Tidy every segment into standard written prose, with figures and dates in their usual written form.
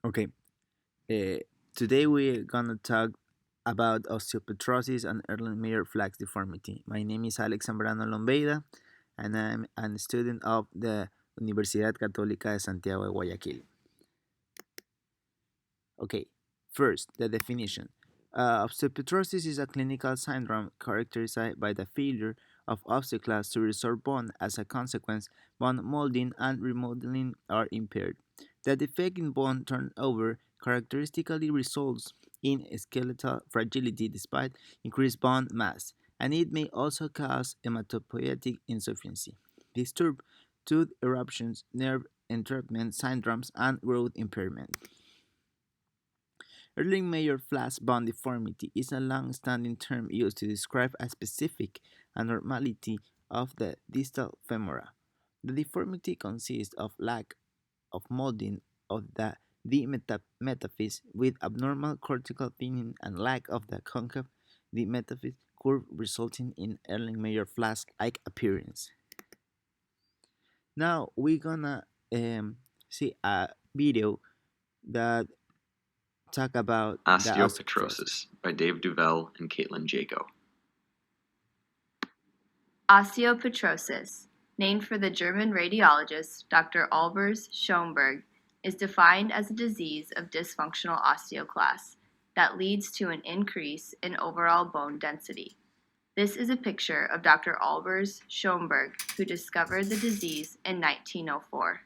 Okay, today we're gonna talk about osteopetrosis and Erlenmeyer-Flask deformity. My name is Alex Zambrano Lombeida, and I'm a student of the Universidad Católica de Santiago de Guayaquil. Okay, first, the definition. Osteopetrosis is a clinical syndrome characterized by the failure of osteoclasts to resorb bone. As a consequence, bone molding and remodeling are impaired. The defect in bone turnover characteristically results in skeletal fragility despite increased bone mass, and it may also cause hematopoietic insufficiency, disturb tooth eruptions, nerve entrapment syndromes, and growth impairment. Erlenmeyer-Flask bone deformity is a long-standing term used to describe a specific abnormality of the distal femora. The deformity consists of lack of molding of the metaphysis with abnormal cortical thinning and lack of the concave the metaphysis curve resulting in Erlenmeyer-Flask-like appearance. Now we're gonna see a video that talk about the osteoporosis. Osteopetrosis by Dave Duvel and Caitlin Jaco. Osteopetrosis, named for the German radiologist Dr. Albers Schoenberg, is defined as a disease of dysfunctional osteoclasts that leads to an increase in overall bone density. This is a picture of Dr. Albers Schoenberg, who discovered the disease in 1904.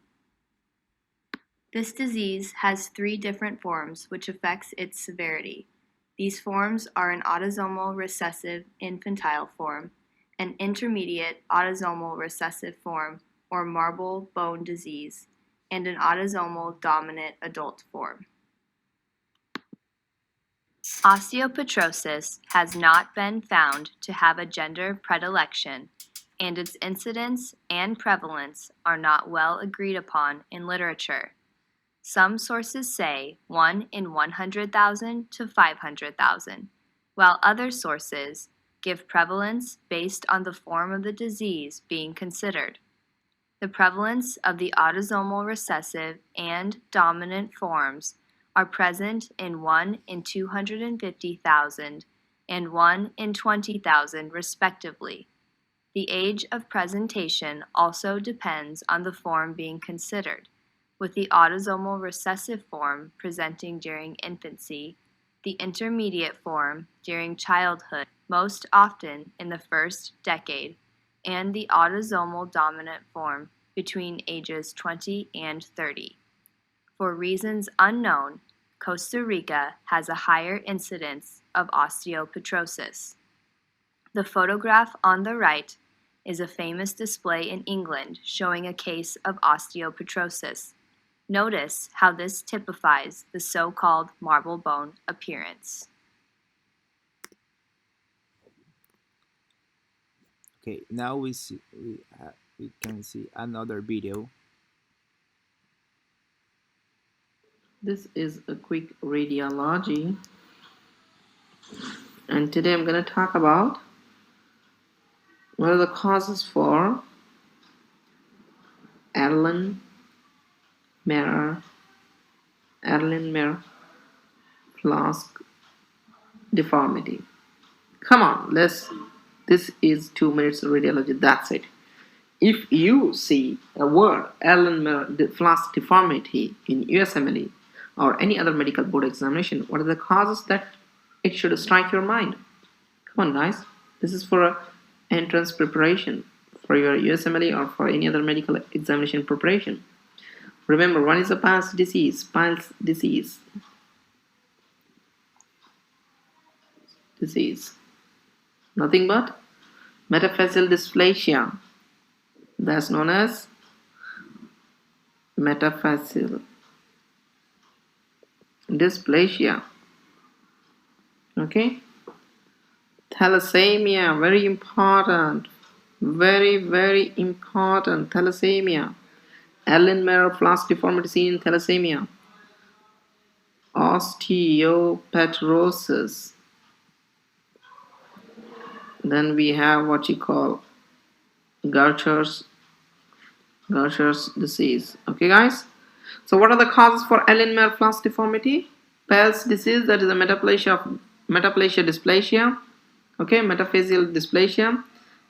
This disease has three different forms which affects its severity. These forms are an autosomal recessive infantile form, an intermediate autosomal recessive form or marble bone disease, and an autosomal dominant adult form. Osteopetrosis has not been found to have a gender predilection, and its incidence and prevalence are not well agreed upon in literature. Some sources say 1 in 100,000 to 500,000, while other sources give prevalence based on the form of the disease being considered. The prevalence of the autosomal recessive and dominant forms are present in 1 in 250,000 and 1 in 20,000 respectively. The age of presentation also depends on the form being considered, with the autosomal recessive form presenting during infancy, the intermediate form during childhood, most often in the first decade, and the autosomal dominant form between ages 20 and 30. For reasons unknown, Costa Rica has a higher incidence of osteopetrosis. The photograph on the right is a famous display in England showing a case of osteopetrosis. Notice how this typifies the so-called marble bone appearance. Okay, now we can see another video. This is a quick radiology, and today I'm going to talk about what are the causes for Erlenmeyer-Flask deformity. Come on, this is 2 minutes of radiology, that's it. If you see a word Erlenmeyer-Flask deformity in USMLE or any other medical board examination, what are the causes that it should strike your mind? Come on guys, this is for a entrance preparation for your USMLE or for any other medical examination preparation. Remember, what is a Piles disease? Nothing but metaphyseal dysplasia, that's known as metaphyseal dysplasia. Okay, thalassemia, very important, very important. Thalassemia, Erlenmeyer-Flask deformity seen in thalassemia. Osteopetrosis, then we have what you call Gaucher's disease. Okay guys, So what are the causes for Erlenmeyer-Flask deformity? Pell's disease, that is a metaplasia dysplasia, okay, metaphyseal dysplasia.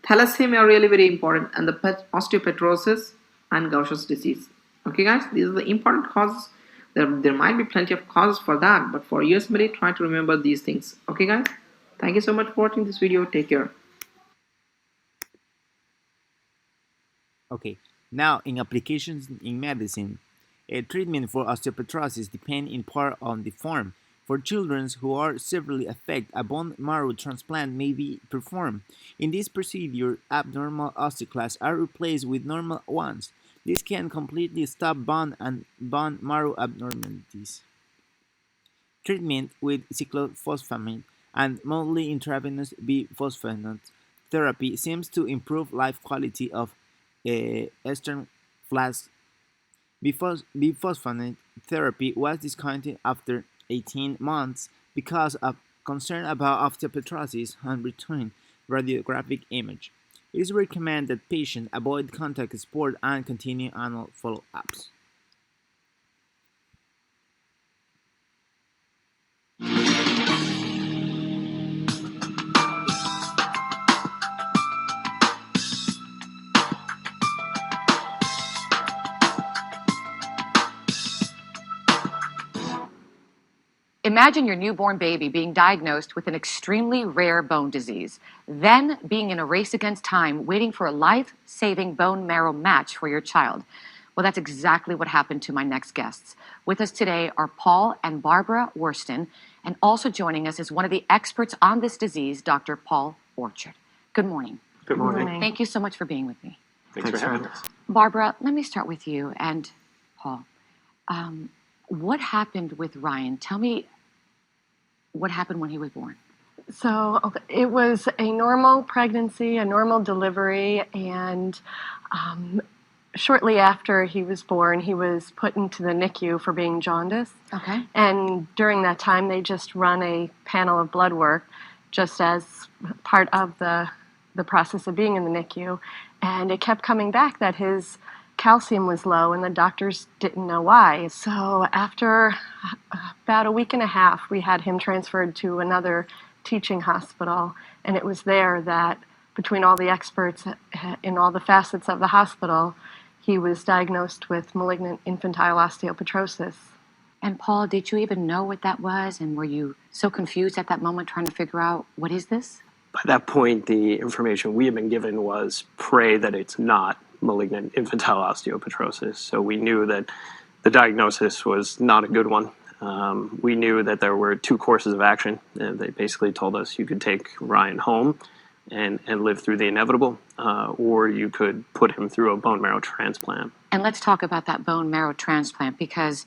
Thalassemia, really very important, and the osteopetrosis and Gaucher's disease. Okay guys, these are the important causes. There might be plenty of causes for that, but for USMLE, try to remember these things. Okay guys, thank you so much for watching this video. Take care. Okay, now in applications in medicine, a treatment for osteopetrosis depends in part on the form. For children who are severely affected, a bone marrow transplant may be performed. In this procedure, abnormal osteoclasts are replaced with normal ones. This can completely stop bone and bone marrow abnormalities. Treatment with cyclophosphamide and monthly intravenous biphosphonate therapy seems to improve life quality of Erlenmeyer-Flask. Biphosphonate therapy was discontinued after 18 months because of concern about osteopetrosis and return radiographic image. It is recommended that patients avoid contact sport and continue annual follow-ups. Imagine your newborn baby being diagnosed with an extremely rare bone disease, then being in a race against time, waiting for a life-saving bone marrow match for your child. Well, that's exactly what happened to my next guests. With us today are Paul and Barbara Worston, and also joining us is one of the experts on this disease, Dr. Paul Orchard. Good morning. Good morning. Thank you so much for being with me. Thanks for having us. Barbara, let me start with you and Paul. What happened with Ryan? Tell me what happened when he was born. So it was a normal pregnancy, a normal delivery, and shortly after he was born, he was put into the NICU for being jaundiced. Okay. And during that time, they just run a panel of blood work just as part of the process of being in the NICU. And it kept coming back that his calcium was low, and the doctors didn't know why. So after about a week and a half, we had him transferred to another teaching hospital, and it was there that, between all the experts in all the facets of the hospital, he was diagnosed with malignant infantile osteopetrosis. And Paul, did you even know what that was? And were you so confused at that moment trying to figure out, what is this? By that point, the information we had been given was pray that it's not malignant infantile osteopetrosis. So we knew that the diagnosis was not a good one. We knew that there were two courses of action. They basically told us you could take Ryan home and live through the inevitable, or you could put him through a bone marrow transplant. And let's talk about that bone marrow transplant, because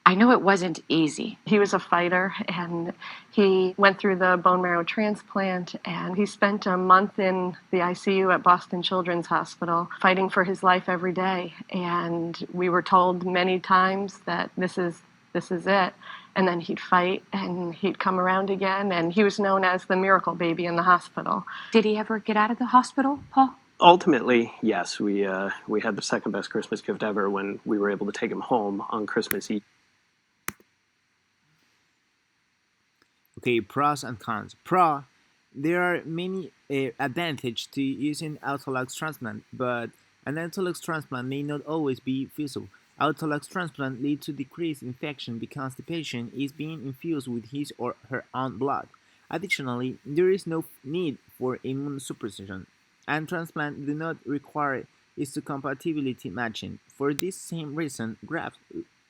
I know it wasn't easy. He was a fighter, and he went through the bone marrow transplant, and he spent a month in the ICU at Boston Children's Hospital fighting for his life every day. And we were told many times that this is it. And then he'd fight, and he'd come around again, and he was known as the miracle baby in the hospital. Did he ever get out of the hospital, Paul? Ultimately, yes, we had the second best Christmas gift ever when we were able to take him home on Christmas Eve. Okay, pros and cons. Pro, there are many advantages to using autologous transplant, but an autologous transplant may not always be feasible. Autologous transplant leads to decreased infection because the patient is being infused with his or her own blood. Additionally, there is no need for immunosuppression, and transplants do not require histocompatibility matching. For this same reason, graft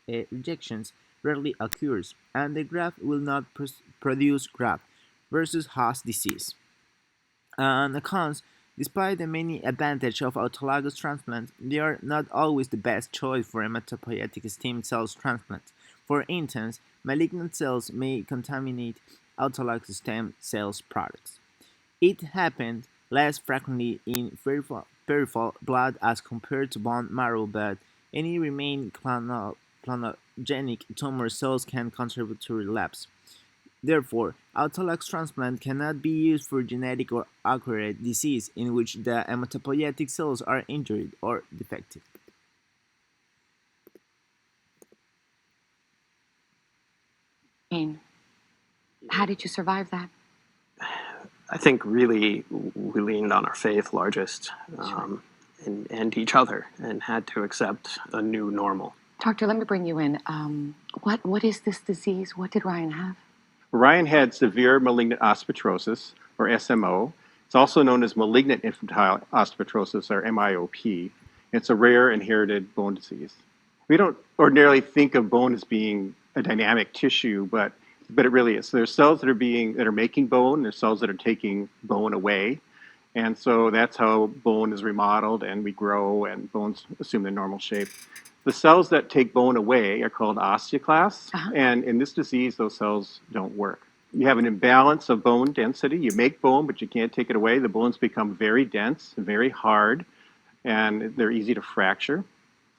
rejections rarely occurs, and the graft will not produce graft versus host disease. And the cons, despite the many advantages of autologous transplants, they are not always the best choice for hematopoietic stem cells transplants. For instance, malignant cells may contaminate autologous stem cells products. It happens less frequently in peripheral blood as compared to bone marrow, but any remaining clonogenic tumor cells can contribute to relapse. Therefore, autologous transplant cannot be used for genetic or acquired disease in which the hematopoietic cells are injured or defective. Pain. How did you survive that? I think really we leaned on our faith largest, and each other, and had to accept a new normal. Doctor, let me bring you in. What is this disease? What did Ryan have? Ryan had severe malignant osteopetrosis, or SMO. It's also known as malignant infantile osteopetrosis, or MIOP. It's a rare inherited bone disease. We don't ordinarily think of bone as being a dynamic tissue, but it really is. So there's cells that are making bone. There's cells that are taking bone away, and so that's how bone is remodeled, and we grow, and bones assume their normal shape. The cells that take bone away are called osteoclasts, and in this disease, those cells don't work. You have an imbalance of bone density. You make bone, but you can't take it away. The bones become very dense, very hard, and they're easy to fracture.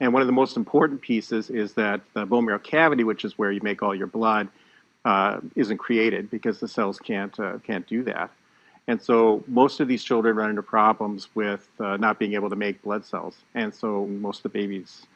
And one of the most important pieces is that the bone marrow cavity, which is where you make all your blood, isn't created because the cells can't do that. And so most of these children run into problems with not being able to make blood cells. And so most of the babies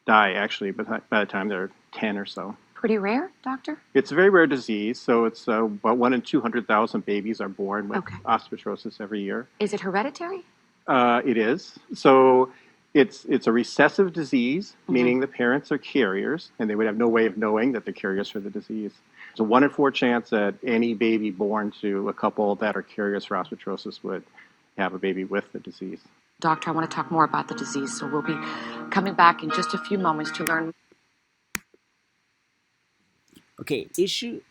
die, actually, by the time they're 10 or so. Pretty rare, doctor? It's a very rare disease. So it's about 1 in 200,000 babies are born with osteopetrosis every year. Is it hereditary? It is. So it's a recessive disease, meaning the parents are carriers, and they would have no way of knowing that they're carriers for the disease. There's a 1 in 4 chance that any baby born to a couple that are carriers for osteopetrosis would have a baby with the disease. Doctor, I want to talk more about the disease, so we'll be coming back in just a few moments to learn. Okay, issue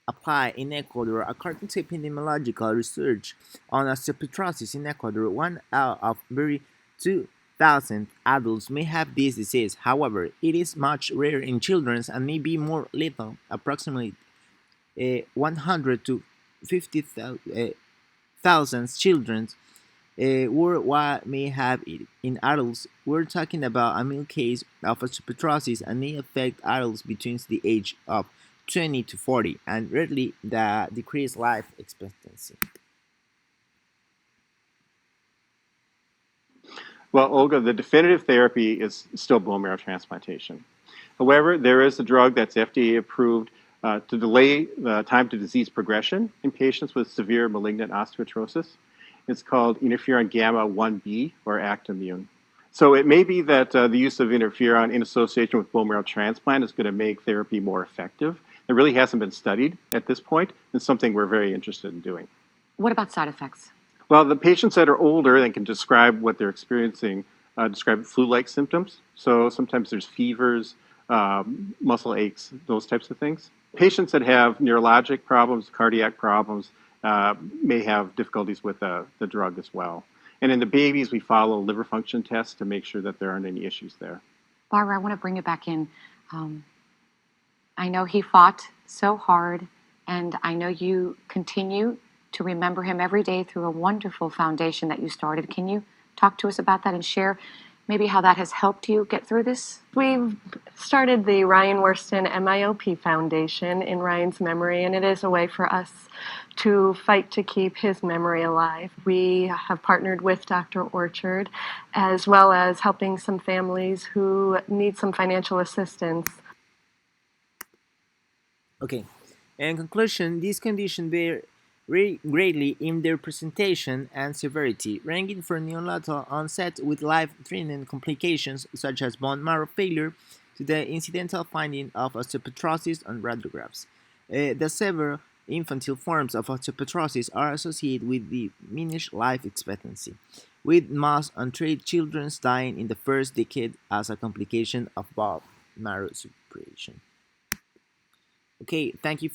apply in Ecuador. According to epidemiological research on osteopetrosis in Ecuador, 1 out of every 2,000 adults may have this disease. However, it is much rarer in children and may be more lethal. Approximately 100 to 50,000 children worldwide may have it. In adults, we're talking about a mild case of osteopetrosis and may affect adults between the age of 20 to 40 and rarely the decreased life expectancy. Well, Olga, the definitive therapy is still bone marrow transplantation. However, there is a drug that's FDA approved to delay the time to disease progression in patients with severe malignant osteopetrosis. It's called interferon gamma 1b, or Actimmune. So it may be that the use of interferon in association with bone marrow transplant is going to make therapy more effective. It really hasn't been studied at this point. It's something we're very interested in doing. What about side effects? Well, the patients that are older and can describe what they're experiencing describe flu-like symptoms. So sometimes there's fevers, muscle aches, those types of things. Patients that have neurologic problems, cardiac problems, may have difficulties with the drug as well. And in the babies, we follow liver function tests to make sure that there aren't any issues there. Barbara, I want to bring you back in. I know he fought so hard, and I know you continue to remember him every day through a wonderful foundation that you started. Can you talk to us about that and share maybe how that has helped you get through this? We've started the Ryan Worston MIOP Foundation in Ryan's memory, and it is a way for us to fight to keep his memory alive. We have partnered with Dr. Orchard, as well as helping some families who need some financial assistance. Okay, in conclusion, these conditions vary greatly in their presentation and severity, ranging from neonatal onset with life-threatening complications such as bone marrow failure to the incidental finding of osteopetrosis on radiographs. The severe infantile forms of osteopetrosis are associated with diminished life expectancy, with most untreated children dying in the first decade as a complication of bone marrow suppression. Okay, thank you for